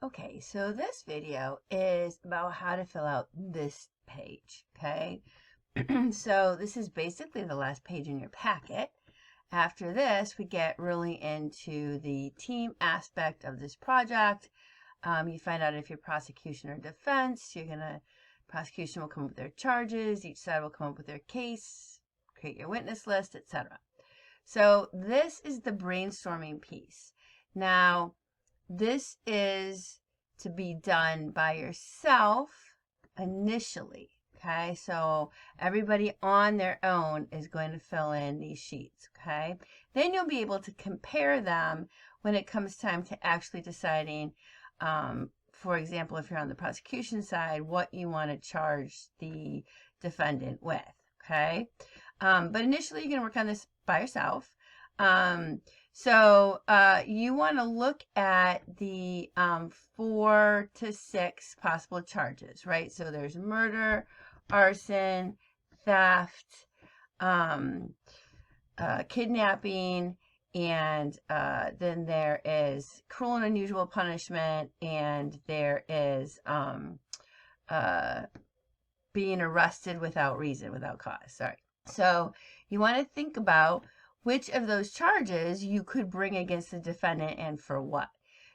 Okay, so this video is about how to fill out this page, okay? So this is basically the last page in your packet. After this, we get really into the team aspect of this project. You find out if you're prosecution or defense. Prosecution will come up with their charges. Each side will come up with their case, create your witness list, etc. So this is the brainstorming piece. Now, this is to be done by yourself initially. Okay, so everybody on their own is going to fill in these sheets. Okay, then you'll be able to compare them when it comes time to actually deciding, for example, if you're on the prosecution side, what you want to charge the defendant with. Okay, but initially you're going to work on this by yourself. So you want to look at the 4 to 6 possible charges, right? So there's murder, arson, theft, kidnapping, and then there is cruel and unusual punishment, and there is being arrested without reason, without cause. Sorry. So you want to think about which of those charges you could bring against the defendant and for what.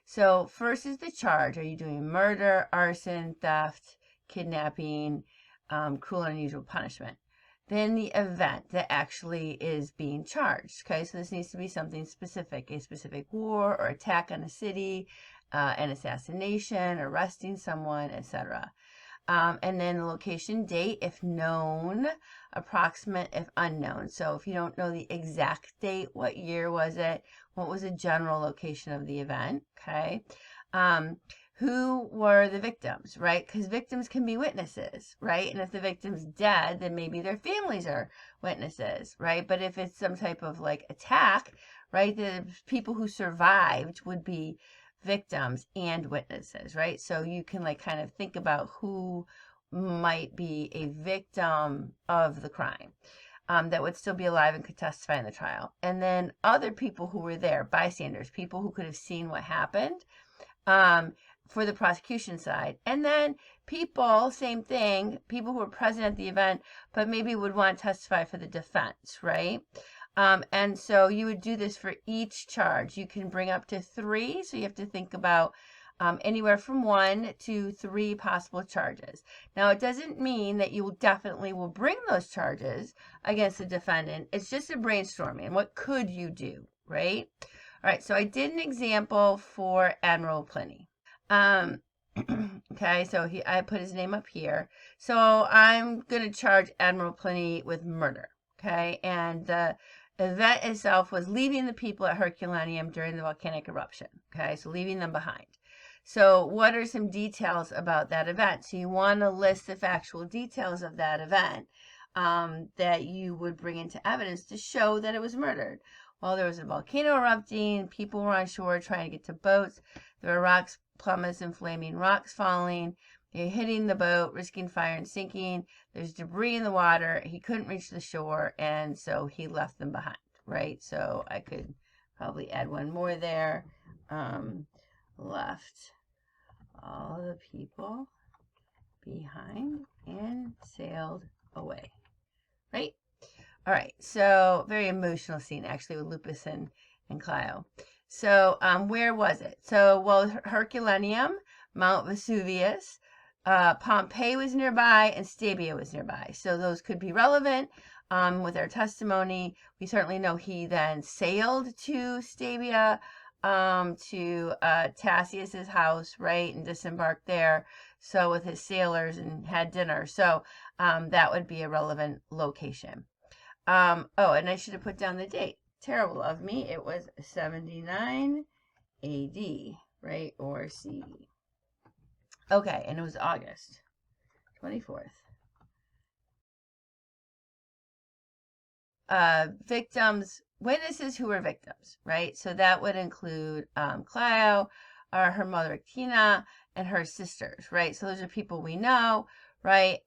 So first is the charge. Are you doing murder, arson, theft, kidnapping, cruel and unusual punishment? Then the event that actually is being charged. Okay, so this needs to be something specific, a specific war or attack on a city, an assassination, arresting someone, etc. And then the location, date, if known, approximate, if unknown. So if you don't know the exact date, what year was it? What was the general location of the event? Okay. Who were the victims, right? Because victims can be witnesses, right? And if the victim's dead, then maybe their families are witnesses, right? But if it's some type of like attack, right, the people who survived would be victims and witnesses, right? So you can like kind of think about who might be a victim of the crime that would still be alive and could testify in the trial. And then other people who were there, bystanders, people who could have seen what happened for the prosecution side. And then people, same thing, people who were present at the event, but maybe would want to testify for the defense, right? And so you would do this for each charge. You can bring up to 3, so you have to think about anywhere from 1 to 3 possible charges. Now, it doesn't mean that you definitely will bring those charges against the defendant. It's just a brainstorming. What could you do, right? All right, so I did an example for Admiral Pliny. Okay, so I put his name up here. So I'm going to charge Admiral Pliny with murder, okay? And the event itself was leaving the people at Herculaneum during the volcanic eruption, okay? So leaving them behind. So what are some details about that event? So you want to list the factual details of that event that you would bring into evidence to show that it was murdered. Well, there was a volcano erupting, people were on shore trying to get to boats, there were rocks, plummets, and flaming rocks falling, they're hitting the boat, risking fire and sinking, there's debris in the water, he couldn't reach the shore, and so he left them behind, right? So I could probably add one more there. Left all the people behind and sailed away, right? All right, so very emotional scene actually with Lupus and Clio. So where was it? So, well, Herculaneum, Mount Vesuvius, Pompeii was nearby, and Stabia was nearby. So those could be relevant with our testimony. We certainly know he then sailed to Stabia, to Tacitus's house, right, and disembarked there. So with his sailors and had dinner. So that would be a relevant location. Oh, and I should have put down the date. Terrible of me. It was 79 AD, right? Or CE. Okay, and it was August 24th. Victims, witnesses who were victims, right? So that would include Clio, her mother Actina, and her sisters, right? So those are people we know, right?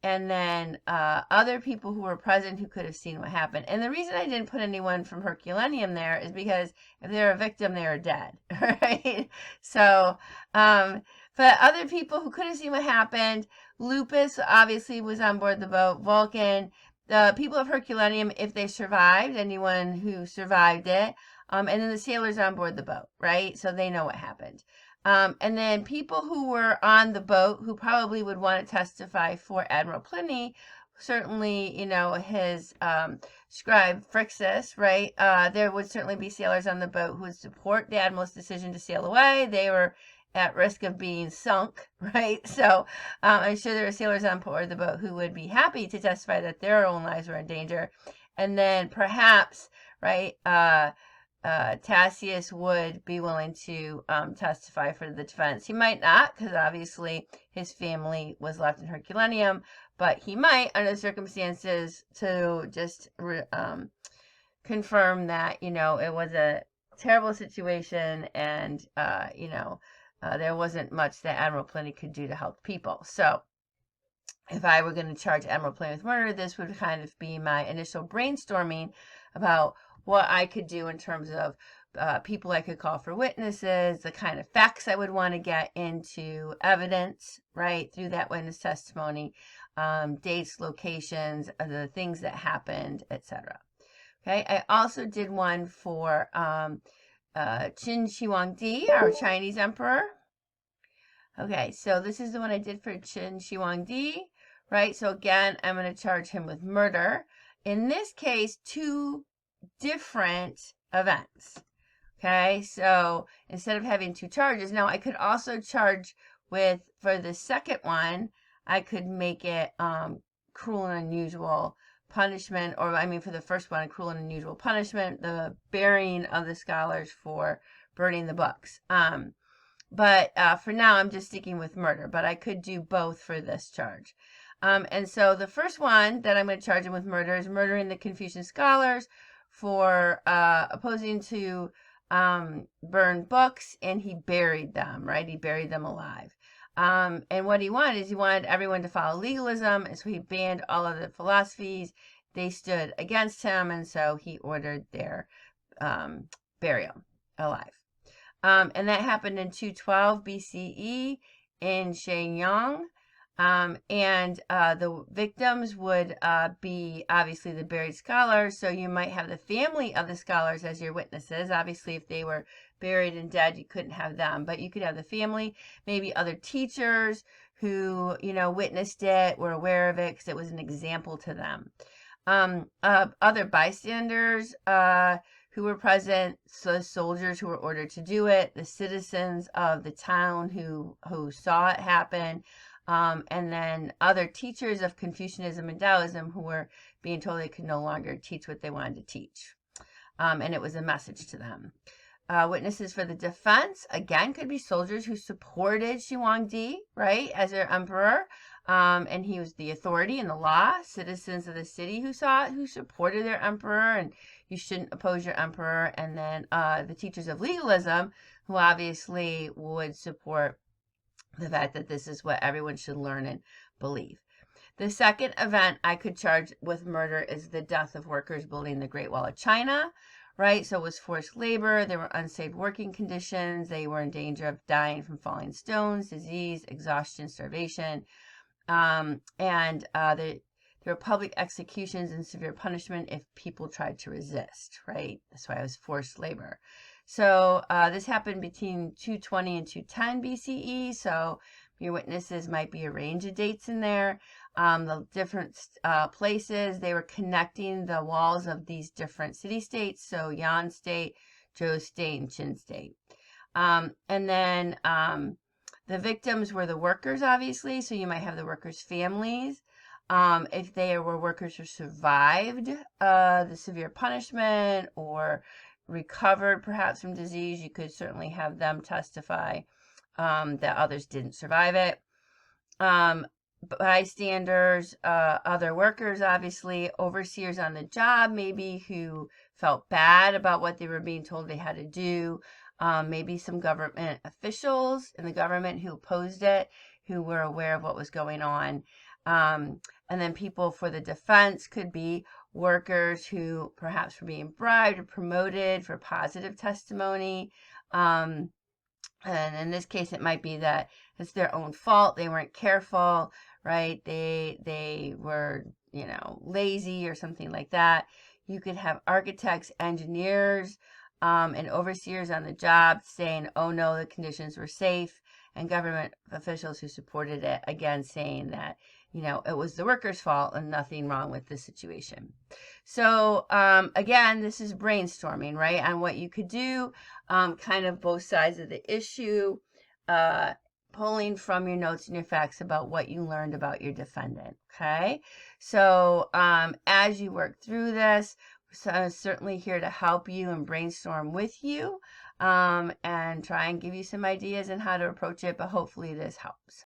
and then other people who were present who could have seen what happened. And the reason I didn't put anyone from Herculaneum there is because if they're a victim, they are dead, right? So, but other people who could have seen what happened, Lupus obviously was on board the boat, Vulcan, the people of Herculaneum, if they survived, anyone who survived it, and then the sailors on board the boat, right? So they know what happened. And then people who were on the boat who probably would want to testify for Admiral Pliny, certainly, his scribe Phrixus, right? There would certainly be sailors on the boat who would support the admiral's decision to sail away. They were at risk of being sunk, right? So I'm sure there were sailors on board the boat who would be happy to testify that their own lives were in danger. And then perhaps, right, Tacius would be willing to testify for the defense. He might not, because obviously his family was left in Herculaneum, but he might, under the circumstances, to just confirm that, it was a terrible situation and, there wasn't much that Admiral Pliny could do to help people. So if I were going to charge Admiral Pliny with murder, this would kind of be my initial brainstorming about what I could do in terms of people I could call for witnesses, the kind of facts I would want to get into evidence, right, through that witness testimony, dates, locations, the things that happened, etc. Okay, I also did one for Qin Shi Huangdi, our Chinese emperor. Okay, so this is the one I did for Qin Shi Huangdi, right? So again, I'm going to charge him with murder. In this case, two different events. Okay, so instead of having two charges, now I could also charge with, for the second one, I could make it cruel and unusual punishment, or for the first one, cruel and unusual punishment, the burying of the scholars for burning the books. But for now, I'm just sticking with murder, but I could do both for this charge. And so the first one that I'm going to charge him with murder is murdering the Confucian scholars for opposing to burn books, and he buried them, right? He buried them alive. And what he wanted is he wanted everyone to follow legalism, and so he banned all of the philosophies. They stood against him, and so he ordered their burial alive. And that happened in 212 BCE in Shenyang. And the victims would be obviously the buried scholars. So you might have the family of the scholars as your witnesses. Obviously, if they were buried and dead, you couldn't have them, but you could have the family, maybe other teachers who, witnessed it, were aware of it because it was an example to them. Other bystanders who were present, so soldiers who were ordered to do it, the citizens of the town who saw it happen, and then other teachers of Confucianism and Taoism who were being told they could no longer teach what they wanted to teach. And it was a message to them. Witnesses for the defense, again, could be soldiers who supported Shi Huangdi, right, as their emperor. And he was the authority in the law. Citizens of the city who saw it, who supported their emperor, and you shouldn't oppose your emperor. And then the teachers of legalism, who obviously would support the fact that this is what everyone should learn and believe. The second event I could charge with murder is the death of workers building the Great Wall of China, right? So it was forced labor. There were unsafe working conditions. They were in danger of dying from falling stones, disease, exhaustion, starvation. And there were public executions and severe punishment if people tried to resist, right? That's why it was forced labor. So this happened between 220 and 210 BCE. So your witnesses might be a range of dates in there. The different places, they were connecting the walls of these different city-states. So Yan State, Zhou State, and Qin State. And then the victims were the workers, obviously. So you might have the workers' families. If they were workers who survived the severe punishment or recovered perhaps from disease, you could certainly have them testify that others didn't survive it. Bystanders, other workers, obviously, overseers on the job, maybe who felt bad about what they were being told they had to do. Maybe some government officials in the government who opposed it, who were aware of what was going on. And then people for the defense could be workers who perhaps were being bribed or promoted for positive testimony. And in this case, it might be that it's their own fault. They weren't careful, right? They were, lazy or something like that. You could have architects, engineers, and overseers on the job saying, oh no, the conditions were safe, and government officials who supported it, again, saying that, it was the workers' fault and nothing wrong with the situation. So, again, this is brainstorming, right, on what you could do, kind of both sides of the issue, pulling from your notes and your facts about what you learned about your defendant, okay? So, as you work through this, I'm certainly here to help you and brainstorm with you, and try and give you some ideas on how to approach it, but hopefully this helps.